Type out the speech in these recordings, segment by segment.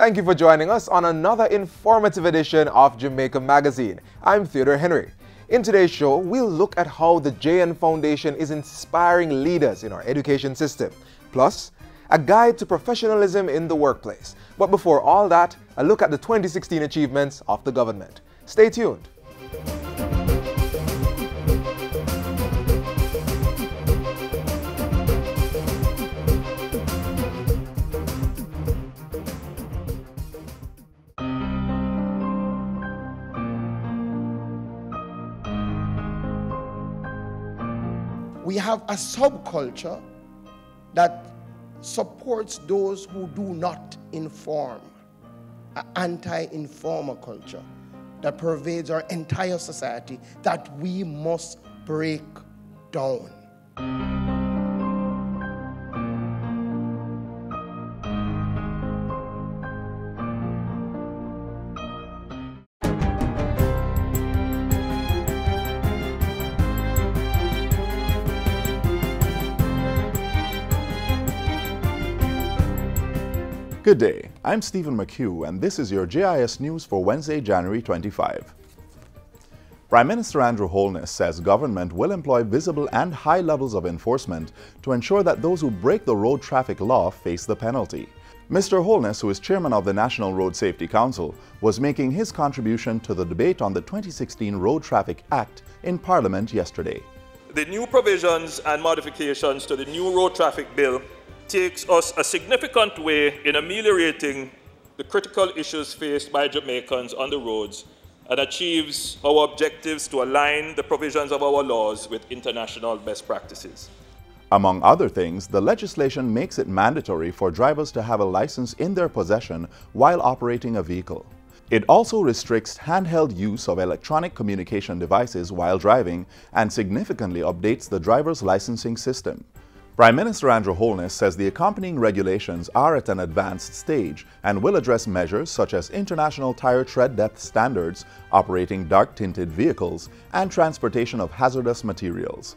Thank you for joining us on another informative edition of Jamaica Magazine. I'm Theodore Henry. In today's show, we'll look at how the JN Foundation is inspiring leaders in our education system. Plus, a guide to professionalism in the workplace. But before all that, a look at the 2016 achievements of the government. Stay tuned. We have a subculture that supports those who do not inform, an anti-informer culture that pervades our entire society that we must break down. Good day, I'm Stephen McHugh and this is your JIS News for Wednesday, January 25. Prime Minister Andrew Holness says government will employ visible and high levels of enforcement to ensure that those who break the road traffic law face the penalty. Mr. Holness, who is chairman of the National Road Safety Council, was making his contribution to the debate on the 2016 Road Traffic Act in Parliament yesterday. The new provisions and modifications to the new road traffic bill takes us a significant way in ameliorating the critical issues faced by Jamaicans on the roads and achieves our objectives to align the provisions of our laws with international best practices. Among other things, the legislation makes it mandatory for drivers to have a license in their possession while operating a vehicle. It also restricts handheld use of electronic communication devices while driving and significantly updates the driver's licensing system. Prime Minister Andrew Holness says the accompanying regulations are at an advanced stage and will address measures such as international tire tread depth standards, operating dark-tinted vehicles, and transportation of hazardous materials.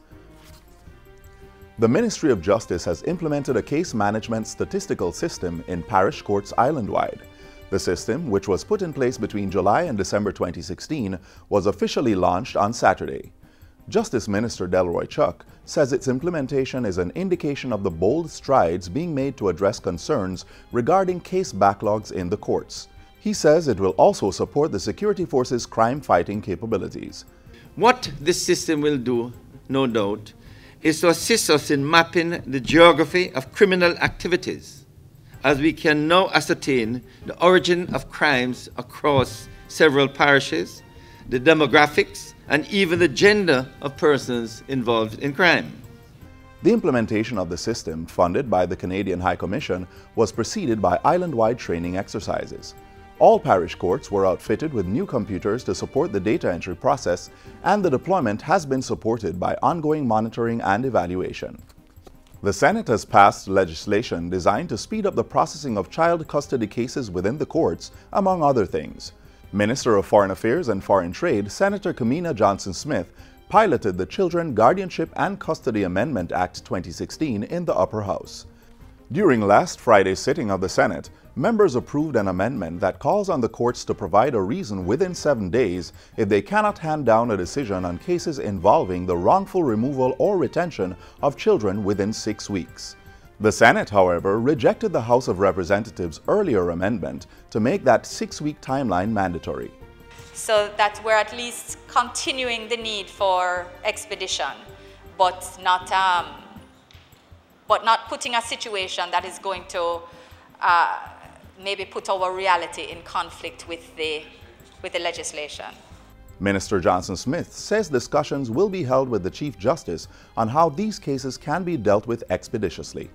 The Ministry of Justice has implemented a case management statistical system in parish courts island-wide. The system, which was put in place between July and December 2016, was officially launched on Saturday. Justice Minister Delroy Chuck says its implementation is an indication of the bold strides being made to address concerns regarding case backlogs in the courts. He says it will also support the security forces' crime-fighting capabilities. What this system will do, no doubt, is to assist us in mapping the geography of criminal activities, as we can now ascertain the origin of crimes across several parishes, the demographics, and even the gender of persons involved in crime. The implementation of the system, funded by the Canadian High Commission, was preceded by island-wide training exercises. All parish courts were outfitted with new computers to support the data entry process, and the deployment has been supported by ongoing monitoring and evaluation. The Senate has passed legislation designed to speed up the processing of child custody cases within the courts, among other things. Minister of Foreign Affairs and Foreign Trade, Senator Kamina Johnson-Smith, piloted the Children, Guardianship and Custody Amendment Act 2016 in the Upper House. During last Friday's sitting of the Senate, members approved an amendment that calls on the courts to provide a reason within 7 days if they cannot hand down a decision on cases involving the wrongful removal or retention of children within 6 weeks. The Senate, however, rejected the House of Representatives' earlier amendment to make that 6-week timeline mandatory. So that we're at least continuing the need for expedition, but not putting a situation that is going to maybe put our reality in conflict with the legislation. Minister Johnson-Smith says discussions will be held with the Chief Justice on how these cases can be dealt with expeditiously.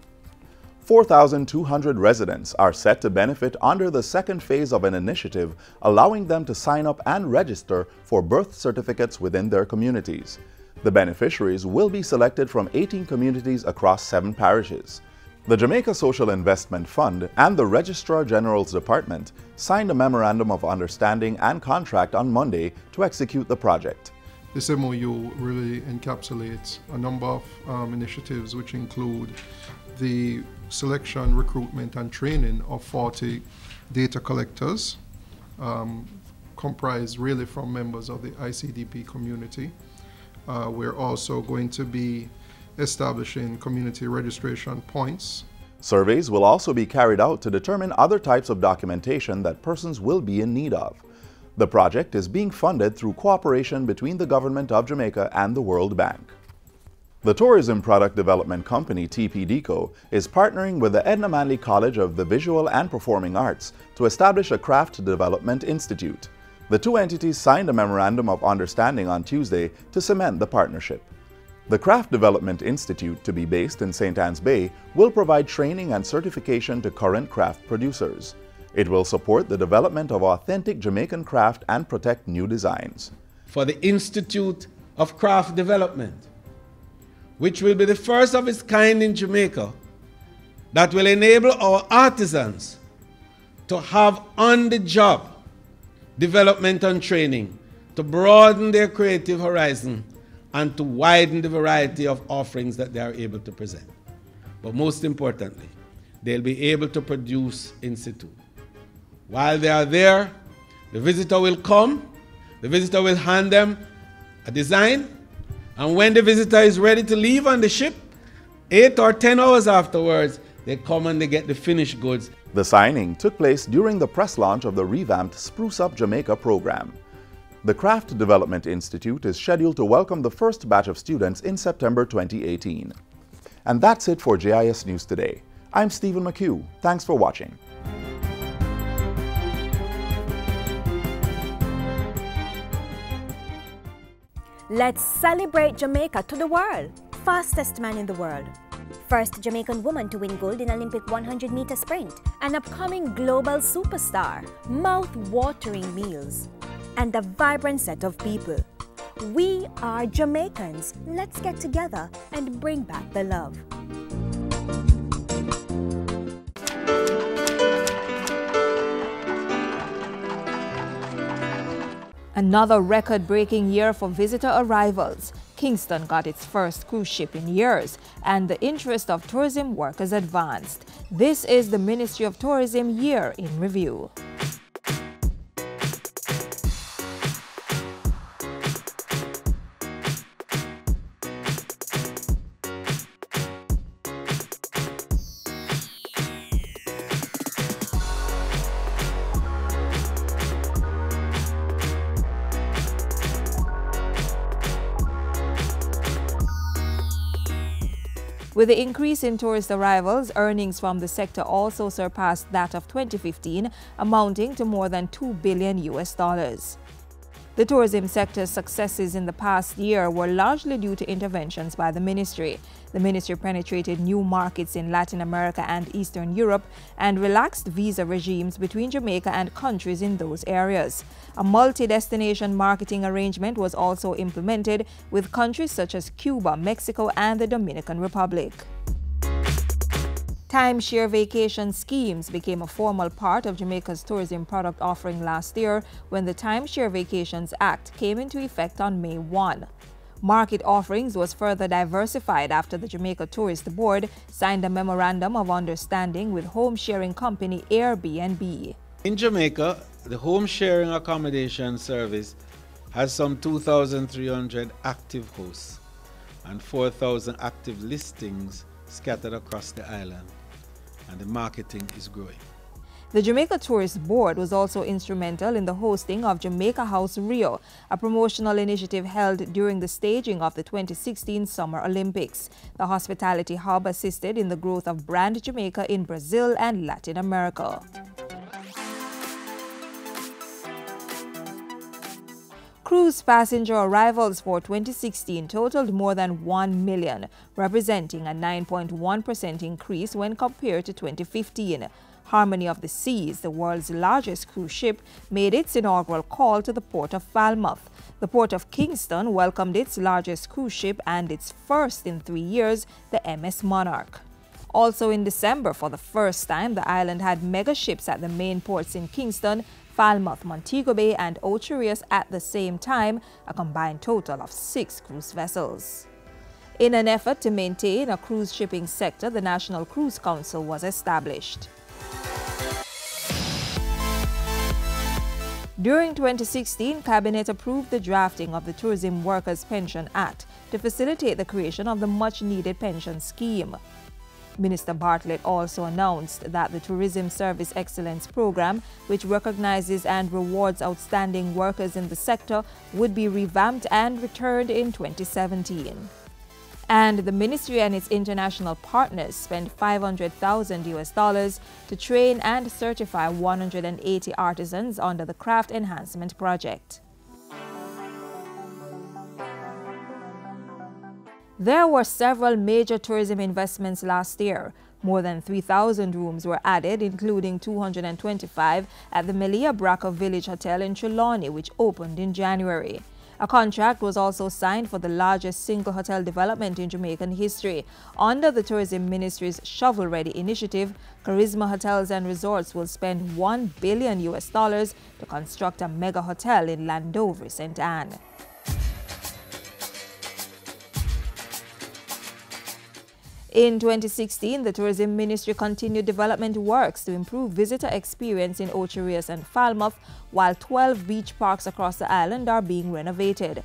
4,200 residents are set to benefit under the second phase of an initiative allowing them to sign up and register for birth certificates within their communities. The beneficiaries will be selected from 18 communities across 7 parishes. The Jamaica Social Investment Fund and the Registrar General's Department signed a Memorandum of Understanding and contract on Monday to execute the project. This MOU really encapsulates a number of initiatives which include the selection, recruitment and training of 40 data collectors, comprised really from members of the ICDP community. We're also going to be establishing community registration points. Surveys will also be carried out to determine other types of documentation that persons will be in need of. The project is being funded through cooperation between the Government of Jamaica and the World Bank. The tourism product development company TPDCO is partnering with the Edna Manley College of the Visual and Performing Arts to establish a craft development institute. The two entities signed a memorandum of understanding on Tuesday to cement the partnership. The Craft Development Institute, to be based in St. Anne's Bay, will provide training and certification to current craft producers. It will support the development of authentic Jamaican craft and protect new designs. For the Institute of Craft Development, which will be the first of its kind in Jamaica, that will enable our artisans to have on-the-job development and training, to broaden their creative horizon and to widen the variety of offerings that they are able to present. But most importantly, they'll be able to produce in situ. While they are there, the visitor will come, the visitor will hand them a design, and when the visitor is ready to leave on the ship, 8 or 10 hours afterwards, they come and they get the finished goods. The signing took place during the press launch of the revamped Spruce Up Jamaica program. The Craft Development Institute is scheduled to welcome the first batch of students in September 2018. And that's it for JIS News Today. I'm Stephen McHugh. Thanks for watching. Let's celebrate Jamaica to the world. Fastest man in the world. First Jamaican woman to win gold in Olympic 100-meter sprint. An upcoming global superstar. Mouth-watering meals. And a vibrant set of people. We are Jamaicans. Let's get together and bring back the love. Another record-breaking year for visitor arrivals. Kingston got its first cruise ship in years, and the interest of tourism workers advanced. This is the Ministry of Tourism Year in Review. With the increase in tourist arrivals, earnings from the sector also surpassed that of 2015, amounting to more than $2 billion. The tourism sector's successes in the past year were largely due to interventions by the ministry. The ministry penetrated new markets in Latin America and Eastern Europe and relaxed visa regimes between Jamaica and countries in those areas. A multi-destination marketing arrangement was also implemented with countries such as Cuba, Mexico, and the Dominican Republic. Timeshare vacation schemes became a formal part of Jamaica's tourism product offering last year when the Timeshare Vacations Act came into effect on May 1. Market offerings was further diversified after the Jamaica Tourist Board signed a memorandum of understanding with home sharing company Airbnb. In Jamaica, the home sharing accommodation service has some 2,300 active hosts and 4,000 active listings scattered across the island, and the marketing is growing. The Jamaica Tourist Board was also instrumental in the hosting of Jamaica House Rio, a promotional initiative held during the staging of the 2016 Summer Olympics. The hospitality hub assisted in the growth of brand Jamaica in Brazil and Latin America. Cruise passenger arrivals for 2016 totaled more than 1 million, representing a 9.1% increase when compared to 2015. Harmony of the Seas, the world's largest cruise ship, made its inaugural call to the port of Falmouth. The port of Kingston welcomed its largest cruise ship and its first in 3 years, the MS Monarch. Also in December, for the first time, the island had mega ships at the main ports in Kingston, Falmouth, Montego Bay, and Ocherius at the same time, a combined total of 6 cruise vessels. In an effort to maintain a cruise shipping sector, the National Cruise Council was established. During 2016, Cabinet approved the drafting of the Tourism Workers Pension Act to facilitate the creation of the much-needed pension scheme. Minister Bartlett also announced that the Tourism Service Excellence Program, which recognizes and rewards outstanding workers in the sector, would be revamped and returned in 2017. And the ministry and its international partners spent $500,000 to train and certify 180 artisans under the Craft Enhancement Project. There were several major tourism investments last year. More than 3,000 rooms were added, including 225 at the Melia Braca Village Hotel in Trelawney, which opened in January. A contract was also signed for the largest single hotel development in Jamaican history. Under the Tourism Ministry's Shovel Ready initiative, Charisma Hotels and Resorts will spend $1 billion to construct a mega hotel in Landover, St. Anne. In 2016, the Tourism Ministry continued development works to improve visitor experience in Ocherius and Falmouth, while 12 beach parks across the island are being renovated.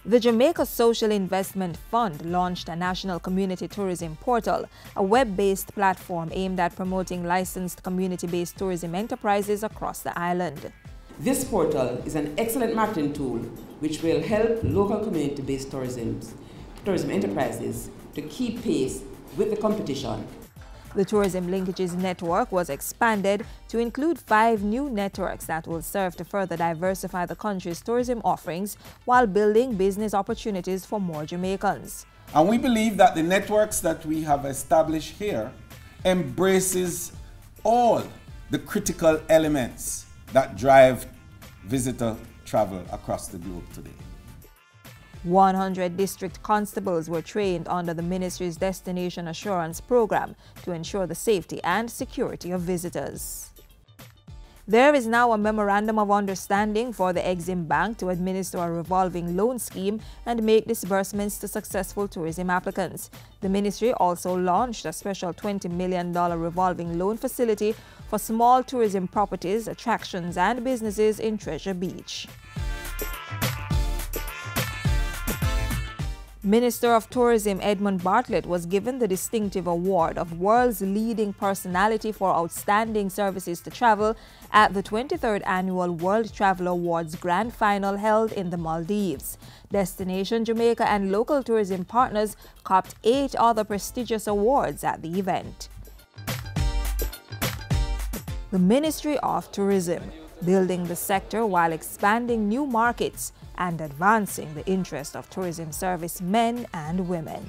The Jamaica Social Investment Fund launched a national community tourism portal, a web-based platform aimed at promoting licensed community-based tourism enterprises across the island. This portal is an excellent marketing tool which will help local community-based tourism enterprises to keep pace with the competition. The Tourism Linkages Network was expanded to include 5 new networks that will serve to further diversify the country's tourism offerings while building business opportunities for more Jamaicans. And we believe that the networks that we have established here embraces all the critical elements that drive visitor travel across the globe today. 100 district constables were trained under the ministry's Destination Assurance Program to ensure the safety and security of visitors. There is now a memorandum of understanding for the Exim Bank to administer a revolving loan scheme and make disbursements to successful tourism applicants. The ministry also launched a special $20 million revolving loan facility for small tourism properties, attractions, and businesses in Treasure Beach. Minister of Tourism Edmund Bartlett was given the distinctive award of World's Leading Personality for Outstanding Services to Travel at the 23rd Annual World Travel Awards Grand Final held in the Maldives. Destination Jamaica and local tourism partners copped 8 other prestigious awards at the event. The Ministry of Tourism, building the sector while expanding new markets and advancing the interest of tourism service men and women.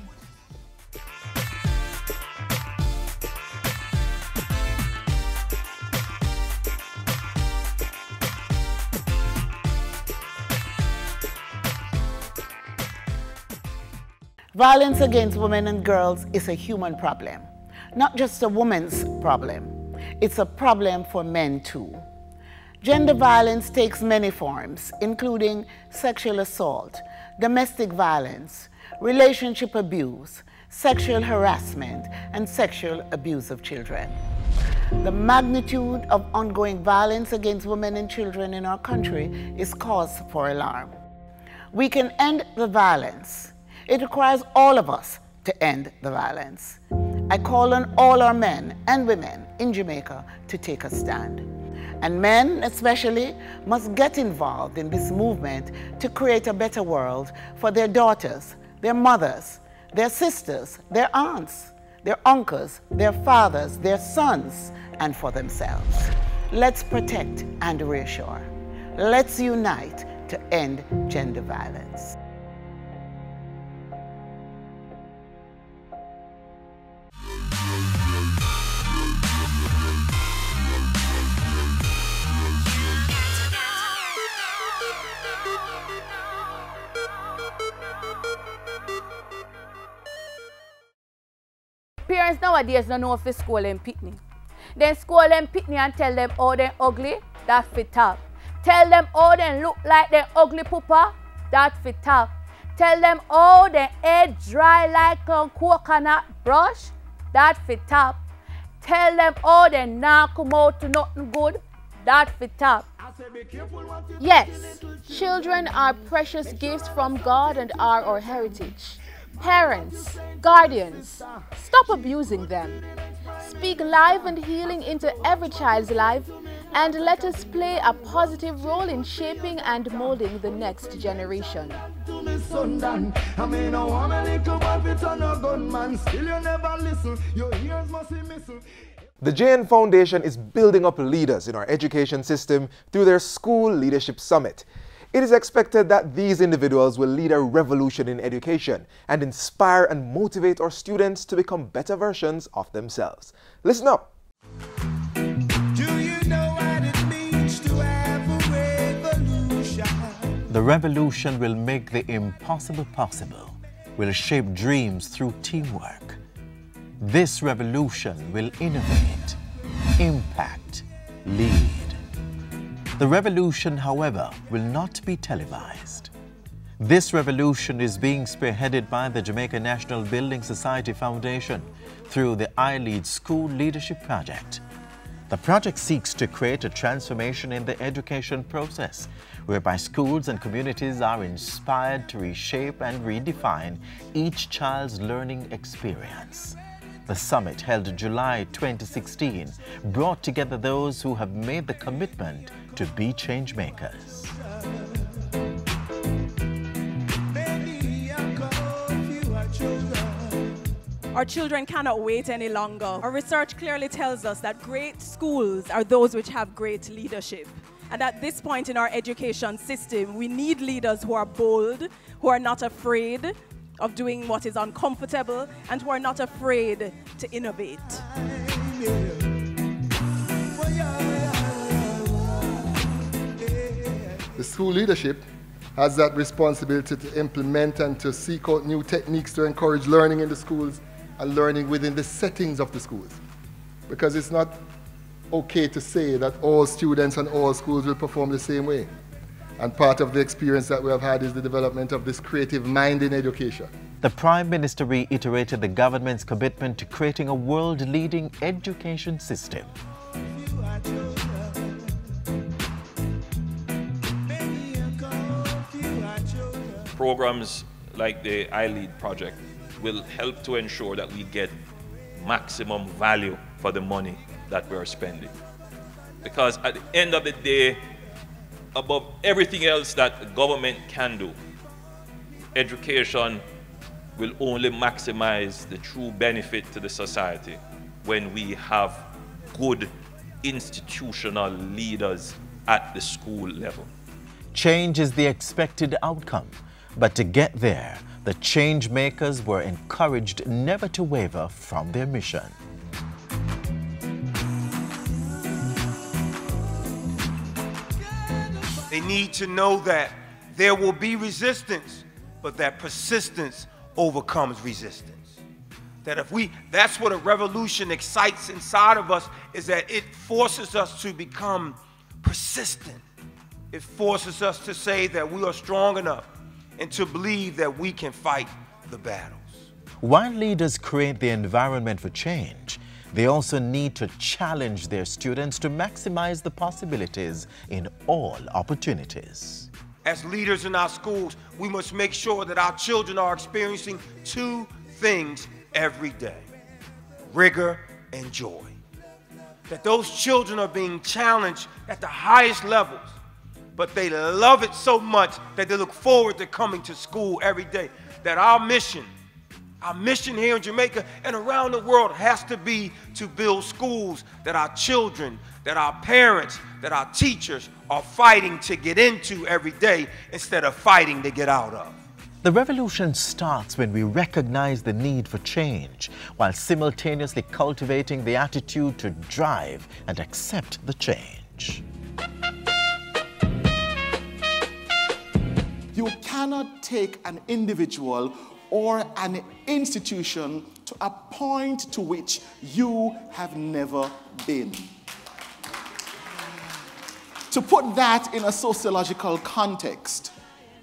Violence against women and girls is a human problem, not just a woman's problem. It's a problem for men too. Gender violence takes many forms, including sexual assault, domestic violence, relationship abuse, sexual harassment, and sexual abuse of children. The magnitude of ongoing violence against women and children in our country is cause for alarm. We can end the violence. It requires all of us to end the violence. I call on all our men and women in Jamaica to take a stand. And men, especially, must get involved in this movement to create a better world for their daughters, their mothers, their sisters, their aunts, their uncles, their fathers, their sons, and for themselves. Let's protect and reassure. Let's unite to end gender violence. Parents nowadays don't know if they school them pitney. Then school them pitney and tell them how they ugly, that fit up. Tell them how they look like they ugly pooper, that fit up. Tell them how they head dry like a coconut brush, that fit up. Tell them how they not come out to nothing good, that fit top. Yes, children are precious gifts from God and are our heritage. Parents, guardians, stop abusing them. Speak life and healing into every child's life, and let us play a positive role in shaping and molding the next generation. The JN Foundation is building up leaders in our education system through their School Leadership Summit. It is expected that these individuals will lead a revolution in education and inspire and motivate our students to become better versions of themselves. Listen up. The revolution will make the impossible possible, will shape dreams through teamwork. This revolution will innovate, impact, lead. The revolution, however, will not be televised. This revolution is being spearheaded by the Jamaica National Building Society Foundation through the iLead School Leadership Project. The project seeks to create a transformation in the education process, whereby schools and communities are inspired to reshape and redefine each child's learning experience. The summit, held in July 2016, brought together those who have made the commitment to be change makers. Our children cannot wait any longer. Our research clearly tells us that great schools are those which have great leadership. And at this point in our education system, we need leaders who are bold, who are not afraid of doing what is uncomfortable, and who are not afraid to innovate. The school leadership has that responsibility to implement and to seek out new techniques to encourage learning in the schools and learning within the settings of the schools. Because it's not okay to say that all students and all schools will perform the same way. And part of the experience that we have had is the development of this creative mind in education. The Prime Minister reiterated the government's commitment to creating a world-leading education system. Programs like the iLead project will help to ensure that we get maximum value for the money that we're spending. Because at the end of the day, above everything else that the government can do, education will only maximize the true benefit to the society when we have good institutional leaders at the school level. Change is the expected outcome, but to get there, the change makers were encouraged never to waver from their mission. They need to know that there will be resistance, but that persistence overcomes resistance. That's what a revolution excites inside of us, is that it forces us to become persistent. It forces us to say that we are strong enough and to believe that we can fight the battles. While leaders create the environment for change, they also need to challenge their students to maximize the possibilities in all opportunities. As leaders in our schools, we must make sure that our children are experiencing two things every day: rigor and joy. That those children are being challenged at the highest levels, but they love it so much that they look forward to coming to school every day. That our mission here in Jamaica and around the world has to be to build schools that our children, that our parents, that our teachers are fighting to get into every day instead of fighting to get out of. The revolution starts when we recognize the need for change, while simultaneously cultivating the attitude to drive and accept the change. You cannot take an individual or an institution to a point to which you have never been. To put that in a sociological context,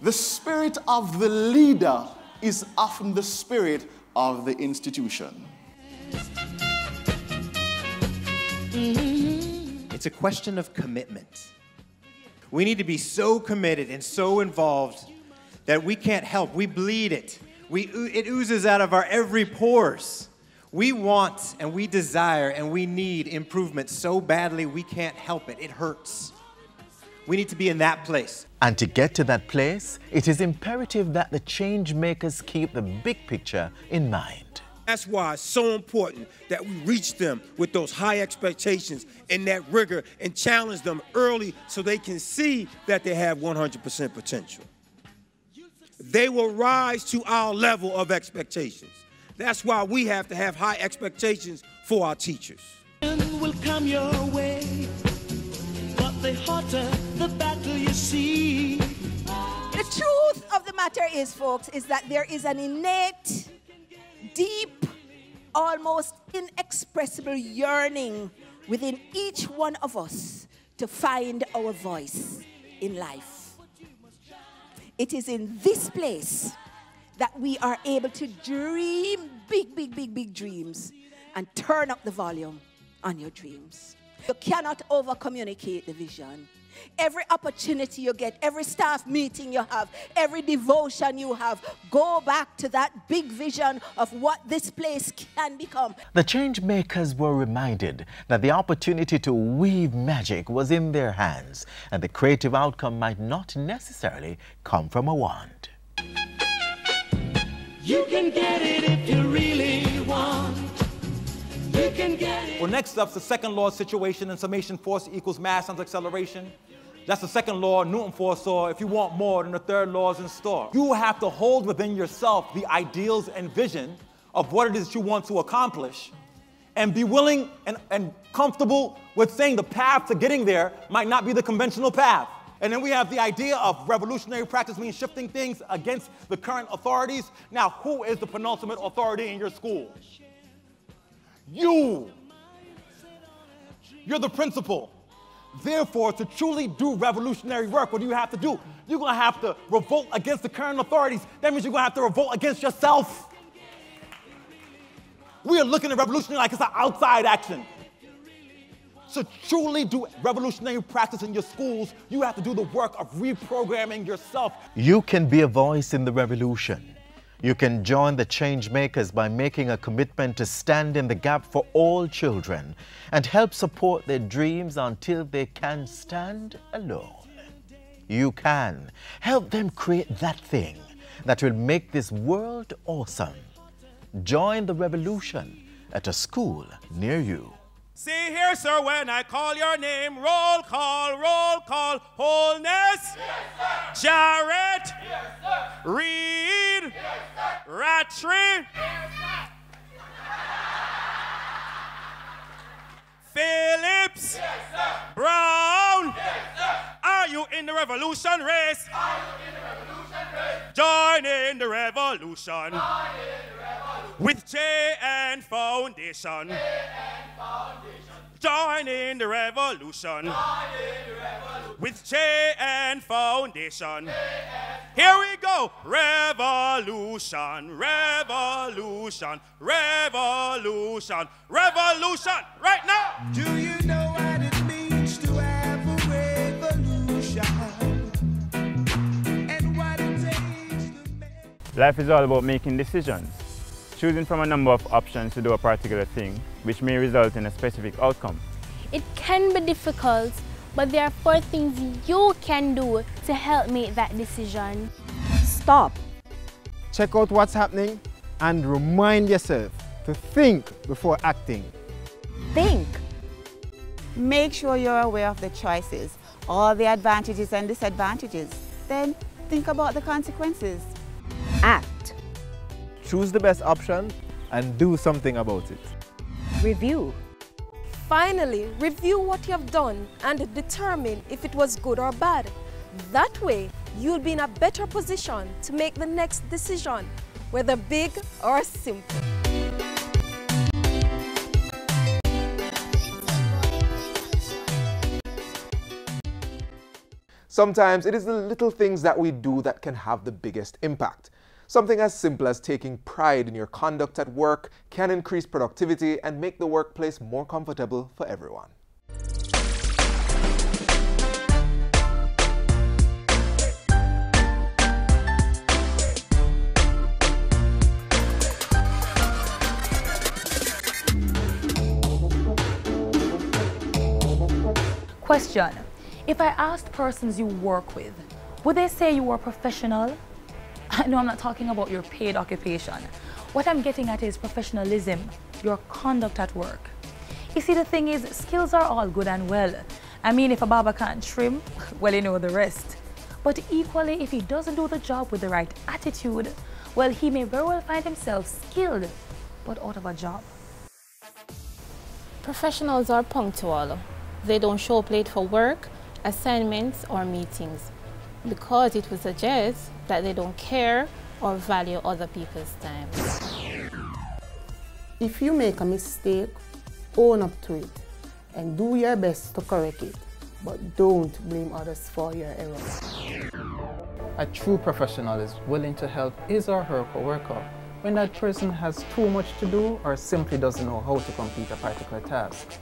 the spirit of the leader is often the spirit of the institution. It's It's a question of commitment. We need to be so committed and so involved that we can't help. We bleed it. It oozes out of our every pores. We want and we desire and we need improvement so badly we can't help it. It hurts. We need to be in that place. And to get to that place, it is imperative that the change makers keep the big picture in mind. That's why it's so important that we reach them with those high expectations and that rigor and challenge them early so they can see that they have 100% potential. They will rise to our level of expectations. That's why we have to have high expectations for our teachers. Will come your way, but the hotter the battle you see. The truth of the matter is, folks, is that there is an innate, deep, almost inexpressible yearning within each one of us to find our voice in life. It is in this place that we are able to dream big dreams and turn up the volume on your dreams. You cannot over-communicate the vision. Every opportunity you get, every staff meeting you have, every devotion you have, go back to that big vision of what this place can become. The change makers were reminded that the opportunity to weave magic was in their hands, and the creative outcome might not necessarily come from a wand. You can get it if you really want. You can get it. Well, next up's the second law of situation and summation force equals mass times acceleration. That's the second law, Newton force law. If you want more, then the third law is in store. You have to hold within yourself the ideals and vision of what it is you want to accomplish and be willing and comfortable with saying the path to getting there might not be the conventional path. And then we have the idea of revolutionary practice means shifting things against the current authorities. Now, who is the penultimate authority in your school? You. You're the principal. Therefore, to truly do revolutionary work, what do you have to do? You're going to have to revolt against the current authorities. That means you're going to have to revolt against yourself. We are looking at revolutionary like it's an outside action. To truly do revolutionary practice in your schools, you have to do the work of reprogramming yourself. You can be a voice in the revolution. You can join the change makers by making a commitment to stand in the gap for all children and help support their dreams until they can stand alone. You can help them create that thing that will make this world awesome. Join the revolution at a school near you. See here, sir, when I call your name, roll call, Holness, yes, Jarrett, yes, Reed, yes, Rattray, yes, Phillips, yes, Brown, yes, are you in the revolution race? Are you in the revolution race? Join in the revolution. With JN Foundation. Join in the revolution. With JN Foundation. Here we go. Revolution, revolution, revolution, revolution. Right now. Do you know what it means to have a revolution? And what it takes to make. Life is all about making decisions. Choosing from a number of options to do a particular thing, which may result in a specific outcome. It can be difficult, but there are 4 things you can do to help make that decision. Stop. Check out what's happening and remind yourself to think before acting. Think. Make sure you're aware of the choices, all the advantages and disadvantages. Then think about the consequences. Act. Choose the best option and do something about it. Review. Finally, review what you have done and determine if it was good or bad. That way, you'll be in a better position to make the next decision, whether big or simple. Sometimes it is the little things that we do that can have the biggest impact. Something as simple as taking pride in your conduct at work can increase productivity and make the workplace more comfortable for everyone. Question: if I asked persons you work with, would they say you are professional? No, I'm not talking about your paid occupation. What I'm getting at is professionalism, your conduct at work. You see, the thing is, skills are all good and well. I mean, if a barber can't trim, well, you know the rest. But equally, if he doesn't do the job with the right attitude, well, he may very well find himself skilled, but out of a job. Professionals are punctual. They don't show up late for work, assignments, or meetings, because it would suggest that they don't care or value other people's time. If you make a mistake, own up to it and do your best to correct it, but don't blame others for your errors. A true professional is willing to help his or her coworker when that person has too much to do or simply doesn't know how to complete a particular task.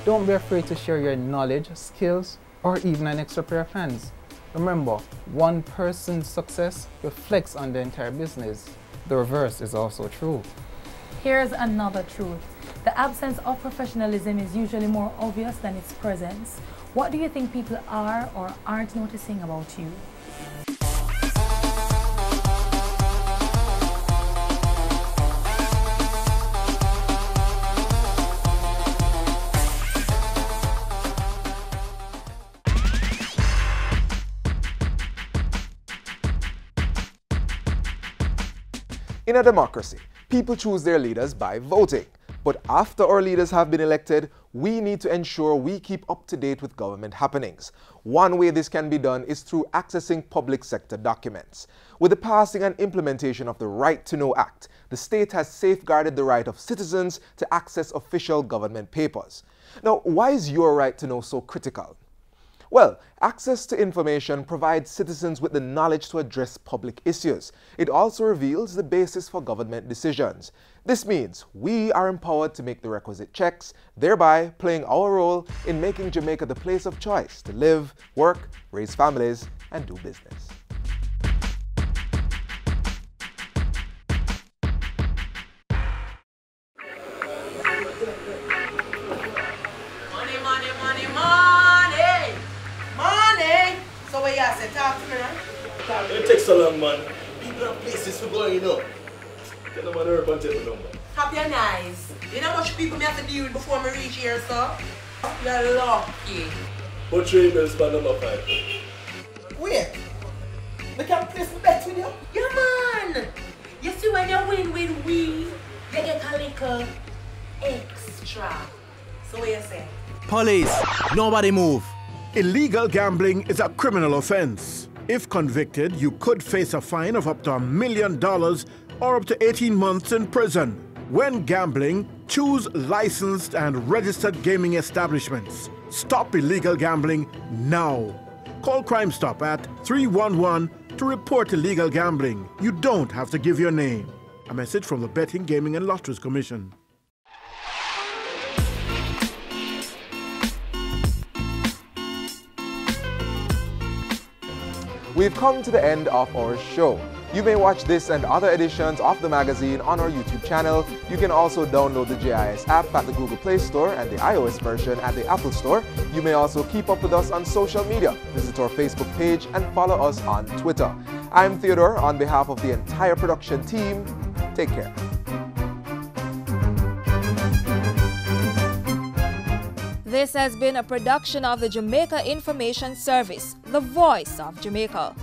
Don't be afraid to share your knowledge, skills, or even an extra pair of hands. Remember, one person's success reflects on the entire business. The reverse is also true. Here's another truth. The absence of professionalism is usually more obvious than its presence. What do you think people are or aren't noticing about you? In a democracy, people choose their leaders by voting. But after our leaders have been elected, we need to ensure we keep up to date with government happenings. One way this can be done is through accessing public sector documents. With the passing and implementation of the Right to Know Act, the state has safeguarded the right of citizens to access official government papers. Now, why is your right to know so critical? Well, access to information provides citizens with the knowledge to address public issues. It also reveals the basis for government decisions. This means we are empowered to make the requisite checks, thereby playing our role in making Jamaica the place of choice to live, work, raise families, and do business. It takes so long, man. People have places for going, you know. Get them on the urban table number. Happy and nice. You know how much people me have to deal with before me reach here, sir? You're lucky. Put 3 bills for number 5. Wait. We can place my bet with you? Yeah, man. You see, when you win with we, you get a little extra. So what you say? Police, nobody move. Illegal gambling is a criminal offense. If convicted, you could face a fine of up to $1 million or up to 18 months in prison. When gambling, choose licensed and registered gaming establishments. Stop illegal gambling now. Call Crime Stop at 311 to report illegal gambling. You don't have to give your name. A message from the Betting, Gaming and Lotteries Commission. We've come to the end of our show. You may watch this and other editions of the magazine on our YouTube channel. You can also download the JIS app at the Google Play Store and the iOS version at the Apple Store. You may also keep up with us on social media. Visit our Facebook page and follow us on Twitter. I'm Theodore. On behalf of the entire production team, take care. This has been a production of the Jamaica Information Service, the voice of Jamaica.